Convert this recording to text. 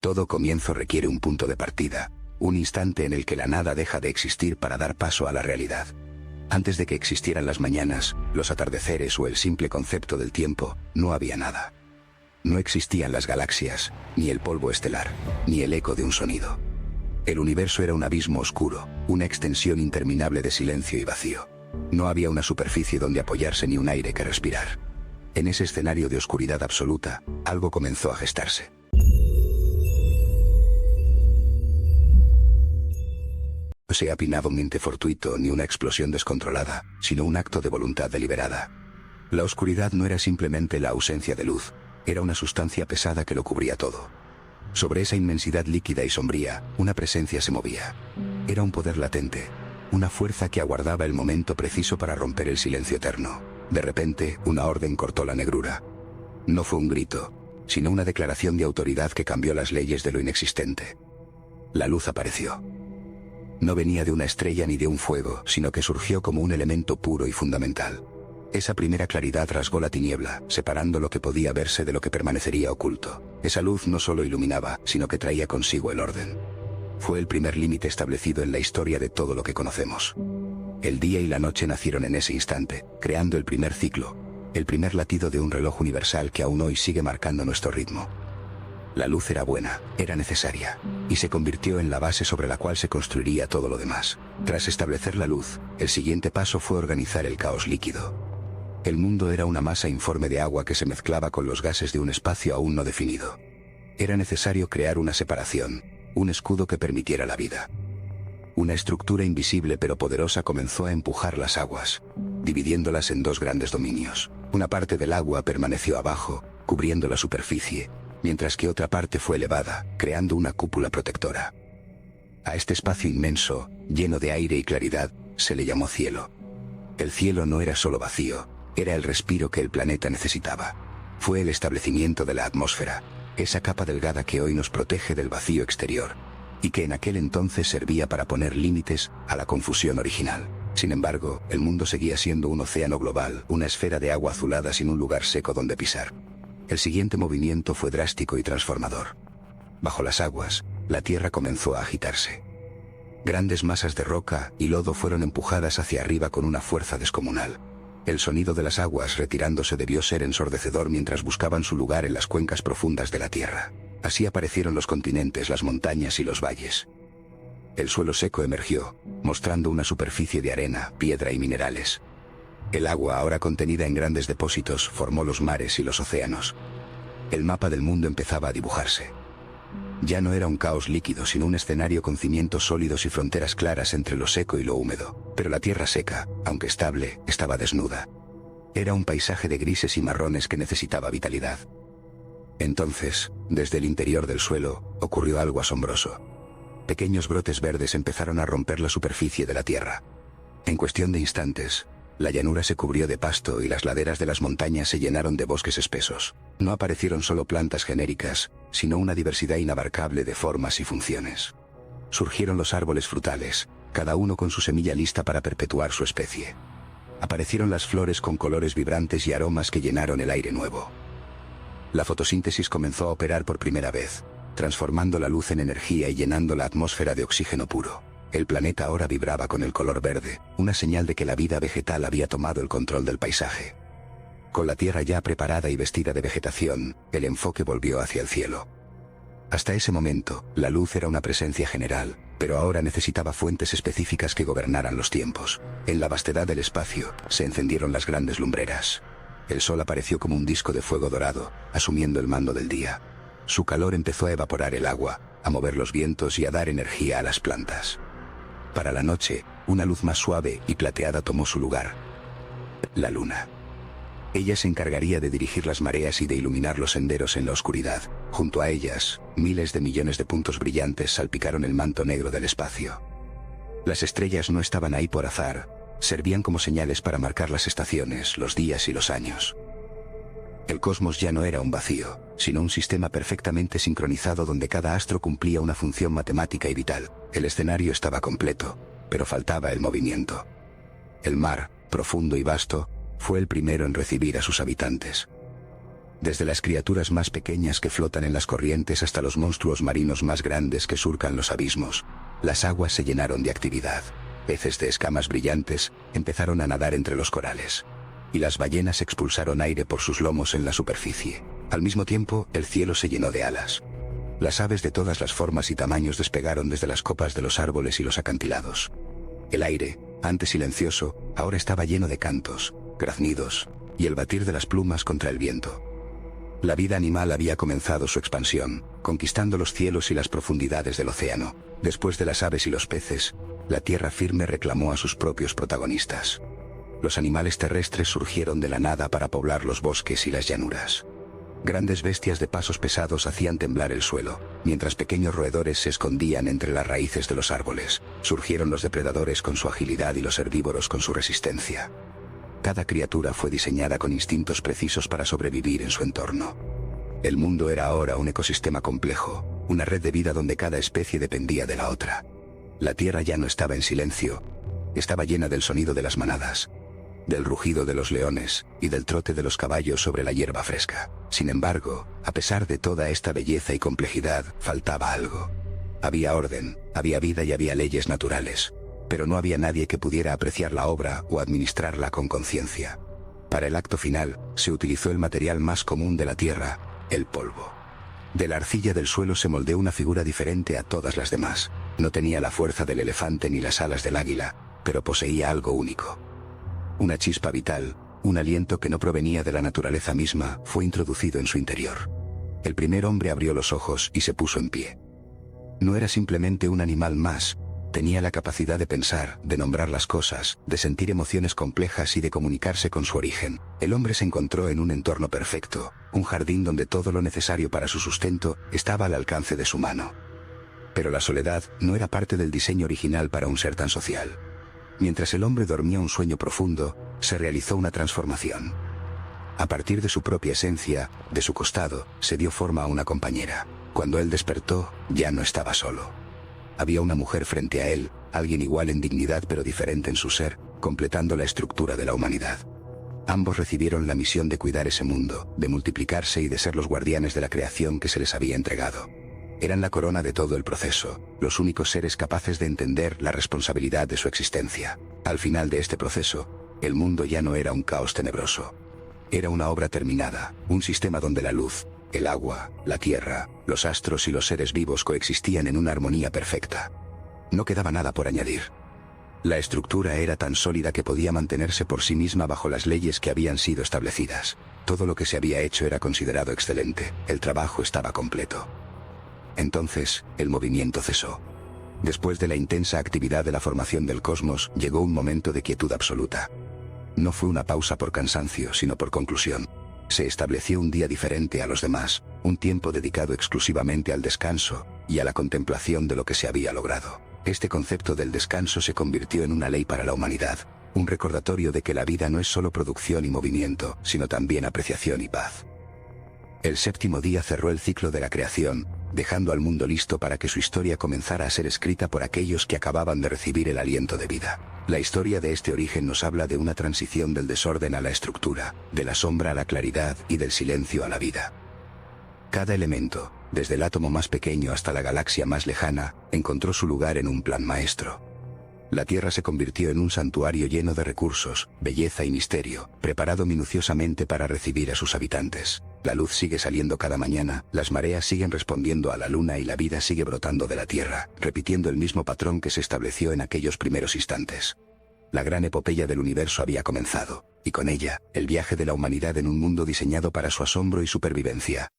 Todo comienzo requiere un punto de partida, un instante en el que la nada deja de existir para dar paso a la realidad. Antes de que existieran las mañanas, los atardeceres o el simple concepto del tiempo, no había nada. No existían las galaxias, ni el polvo estelar, ni el eco de un sonido. El universo era un abismo oscuro, una extensión interminable de silencio y vacío. No había una superficie donde apoyarse ni un aire que respirar. En ese escenario de oscuridad absoluta, algo comenzó a gestarse. No se apinaba un ente fortuito ni una explosión descontrolada, sino un acto de voluntad deliberada. La oscuridad no era simplemente la ausencia de luz, era una sustancia pesada que lo cubría todo. Sobre esa inmensidad líquida y sombría, una presencia se movía. Era un poder latente, una fuerza que aguardaba el momento preciso para romper el silencio eterno. De repente, una orden cortó la negrura. No fue un grito, sino una declaración de autoridad que cambió las leyes de lo inexistente. La luz apareció. No venía de una estrella ni de un fuego, sino que surgió como un elemento puro y fundamental. Esa primera claridad rasgó la tiniebla, separando lo que podía verse de lo que permanecería oculto. Esa luz no solo iluminaba, sino que traía consigo el orden. Fue el primer límite establecido en la historia de todo lo que conocemos. El día y la noche nacieron en ese instante, creando el primer ciclo, el primer latido de un reloj universal que aún hoy sigue marcando nuestro ritmo. La luz era buena, era necesaria, y se convirtió en la base sobre la cual se construiría todo lo demás. Tras establecer la luz, el siguiente paso fue organizar el caos líquido. El mundo era una masa informe de agua que se mezclaba con los gases de un espacio aún no definido. Era necesario crear una separación, un escudo que permitiera la vida. Una estructura invisible pero poderosa comenzó a empujar las aguas, dividiéndolas en dos grandes dominios. Una parte del agua permaneció abajo, cubriendo la superficie, mientras que otra parte fue elevada, creando una cúpula protectora. A este espacio inmenso, lleno de aire y claridad, se le llamó cielo. El cielo no era solo vacío, era el respiro que el planeta necesitaba. Fue el establecimiento de la atmósfera, esa capa delgada que hoy nos protege del vacío exterior, y que en aquel entonces servía para poner límites a la confusión original. Sin embargo, el mundo seguía siendo un océano global, una esfera de agua azulada sin un lugar seco donde pisar. El siguiente movimiento fue drástico y transformador. Bajo las aguas, la tierra comenzó a agitarse. Grandes masas de roca y lodo fueron empujadas hacia arriba con una fuerza descomunal. El sonido de las aguas retirándose debió ser ensordecedor mientras buscaban su lugar en las cuencas profundas de la tierra. Así aparecieron los continentes, las montañas y los valles. El suelo seco emergió, mostrando una superficie de arena, piedra y minerales. El agua, ahora contenida en grandes depósitos, formó los mares y los océanos. El mapa del mundo empezaba a dibujarse. Ya no era un caos líquido, sino un escenario con cimientos sólidos y fronteras claras entre lo seco y lo húmedo. Pero la tierra seca, aunque estable, estaba desnuda. Era un paisaje de grises y marrones que necesitaba vitalidad. Entonces, desde el interior del suelo, ocurrió algo asombroso. Pequeños brotes verdes empezaron a romper la superficie de la tierra. En cuestión de instantes, la llanura se cubrió de pasto y las laderas de las montañas se llenaron de bosques espesos. No aparecieron solo plantas genéricas, sino una diversidad inabarcable de formas y funciones. Surgieron los árboles frutales, cada uno con su semilla lista para perpetuar su especie. Aparecieron las flores con colores vibrantes y aromas que llenaron el aire nuevo. La fotosíntesis comenzó a operar por primera vez, transformando la luz en energía y llenando la atmósfera de oxígeno puro. El planeta ahora vibraba con el color verde, una señal de que la vida vegetal había tomado el control del paisaje. Con la tierra ya preparada y vestida de vegetación, el enfoque volvió hacia el cielo. Hasta ese momento, la luz era una presencia general, pero ahora necesitaba fuentes específicas que gobernaran los tiempos. En la vastedad del espacio, se encendieron las grandes lumbreras. El sol apareció como un disco de fuego dorado, asumiendo el mando del día. Su calor empezó a evaporar el agua, a mover los vientos y a dar energía a las plantas. Para la noche, una luz más suave y plateada tomó su lugar. La luna. Ella se encargaría de dirigir las mareas y de iluminar los senderos en la oscuridad. Junto a ellas, miles de millones de puntos brillantes salpicaron el manto negro del espacio. Las estrellas no estaban ahí por azar, servían como señales para marcar las estaciones, los días y los años. El cosmos ya no era un vacío, sino un sistema perfectamente sincronizado donde cada astro cumplía una función matemática y vital. El escenario estaba completo, pero faltaba el movimiento. El mar, profundo y vasto, fue el primero en recibir a sus habitantes. Desde las criaturas más pequeñas que flotan en las corrientes hasta los monstruos marinos más grandes que surcan los abismos, las aguas se llenaron de actividad. Peces de escamas brillantes empezaron a nadar entre los corales, y las ballenas expulsaron aire por sus lomos en la superficie. Al mismo tiempo, el cielo se llenó de alas. Las aves de todas las formas y tamaños despegaron desde las copas de los árboles y los acantilados. El aire, antes silencioso, ahora estaba lleno de cantos, graznidos, y el batir de las plumas contra el viento. La vida animal había comenzado su expansión, conquistando los cielos y las profundidades del océano. Después de las aves y los peces, la tierra firme reclamó a sus propios protagonistas. Los animales terrestres surgieron de la nada para poblar los bosques y las llanuras. Grandes bestias de pasos pesados hacían temblar el suelo, mientras pequeños roedores se escondían entre las raíces de los árboles. Surgieron los depredadores con su agilidad y los herbívoros con su resistencia. Cada criatura fue diseñada con instintos precisos para sobrevivir en su entorno. El mundo era ahora un ecosistema complejo, una red de vida donde cada especie dependía de la otra. La tierra ya no estaba en silencio, estaba llena del sonido de las manadas, del rugido de los leones y del trote de los caballos sobre la hierba fresca. Sin embargo, a pesar de toda esta belleza y complejidad, faltaba algo. Había orden, había vida y había leyes naturales, pero no había nadie que pudiera apreciar la obra o administrarla con conciencia. Para el acto final, se utilizó el material más común de la tierra, el polvo. De la arcilla del suelo se moldeó una figura diferente a todas las demás. No tenía la fuerza del elefante ni las alas del águila, pero poseía algo único. Una chispa vital, un aliento que no provenía de la naturaleza misma, fue introducido en su interior. El primer hombre abrió los ojos y se puso en pie. No era simplemente un animal más, tenía la capacidad de pensar, de nombrar las cosas, de sentir emociones complejas y de comunicarse con su origen. El hombre se encontró en un entorno perfecto, un jardín donde todo lo necesario para su sustento estaba al alcance de su mano. Pero la soledad no era parte del diseño original para un ser tan social. Mientras el hombre dormía un sueño profundo, se realizó una transformación. A partir de su propia esencia, de su costado, se dio forma a una compañera. Cuando él despertó, ya no estaba solo. Había una mujer frente a él, alguien igual en dignidad pero diferente en su ser, completando la estructura de la humanidad. Ambos recibieron la misión de cuidar ese mundo, de multiplicarse y de ser los guardianes de la creación que se les había entregado. Eran la corona de todo el proceso, los únicos seres capaces de entender la responsabilidad de su existencia. Al final de este proceso, el mundo ya no era un caos tenebroso. Era una obra terminada, un sistema donde la luz, el agua, la tierra, los astros y los seres vivos coexistían en una armonía perfecta. No quedaba nada por añadir. La estructura era tan sólida que podía mantenerse por sí misma bajo las leyes que habían sido establecidas. Todo lo que se había hecho era considerado excelente, el trabajo estaba completo. Entonces, el movimiento cesó. Después de la intensa actividad de la formación del cosmos, llegó un momento de quietud absoluta. No fue una pausa por cansancio, sino por conclusión. Se estableció un día diferente a los demás, un tiempo dedicado exclusivamente al descanso y a la contemplación de lo que se había logrado. Este concepto del descanso se convirtió en una ley para la humanidad, un recordatorio de que la vida no es solo producción y movimiento, sino también apreciación y paz. El séptimo día cerró el ciclo de la creación, dejando al mundo listo para que su historia comenzara a ser escrita por aquellos que acababan de recibir el aliento de vida. La historia de este origen nos habla de una transición del desorden a la estructura, de la sombra a la claridad y del silencio a la vida. Cada elemento, desde el átomo más pequeño hasta la galaxia más lejana, encontró su lugar en un plan maestro. La Tierra se convirtió en un santuario lleno de recursos, belleza y misterio, preparado minuciosamente para recibir a sus habitantes. La luz sigue saliendo cada mañana, las mareas siguen respondiendo a la luna y la vida sigue brotando de la Tierra, repitiendo el mismo patrón que se estableció en aquellos primeros instantes. La gran epopeya del universo había comenzado, y con ella, el viaje de la humanidad en un mundo diseñado para su asombro y supervivencia.